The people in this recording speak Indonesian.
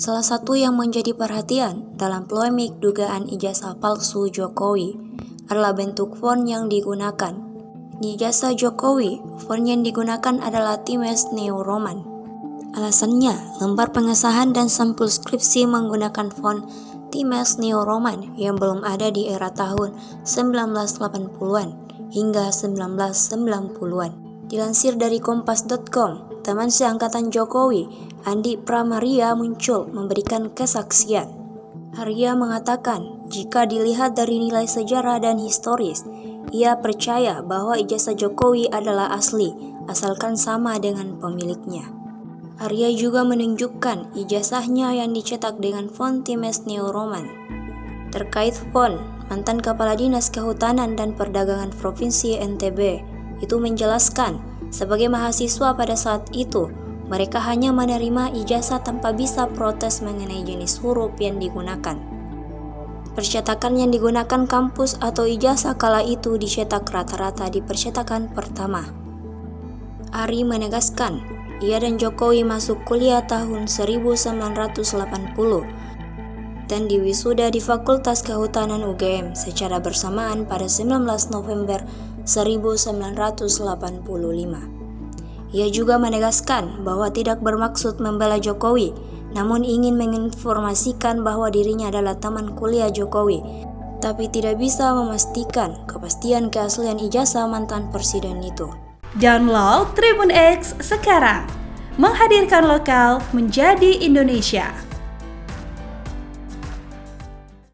Salah satu yang menjadi perhatian dalam polemik dugaan ijazah palsu Jokowi adalah bentuk font yang digunakan. Di ijazah Jokowi, font yang digunakan adalah Times New Roman. Alasannya, lembar pengesahan dan sampul skripsi menggunakan font Times New Roman yang belum ada di era tahun 1980-an hingga 1990-an. Dilansir dari kompas.com, teman seangkatan Jokowi, Andi Pramaria muncul memberikan kesaksian. Arya mengatakan, jika dilihat dari nilai sejarah dan historis, ia percaya bahwa ijazah Jokowi adalah asli, asalkan sama dengan pemiliknya. Arya juga menunjukkan ijazahnya yang dicetak dengan font Times New Roman. Terkait font, mantan Kepala Dinas Kehutanan dan Perdagangan Provinsi NTB itu menjelaskan, sebagai mahasiswa pada saat itu, mereka hanya menerima ijazah tanpa bisa protes mengenai jenis huruf yang digunakan. Percetakan yang digunakan kampus atau ijazah kala itu dicetak rata-rata di percetakan pertama. Ari menegaskan, ia dan Jokowi masuk kuliah tahun 1980 dan diwisuda di Fakultas Kehutanan UGM secara bersamaan pada 19 November 1985. Ia juga menegaskan bahwa tidak bermaksud membela Jokowi, namun ingin menginformasikan bahwa dirinya adalah teman kuliah Jokowi, tapi tidak bisa memastikan kepastian keaslian ijazah mantan presiden itu. Download Tribun X sekarang, menghadirkan lokal menjadi Indonesia.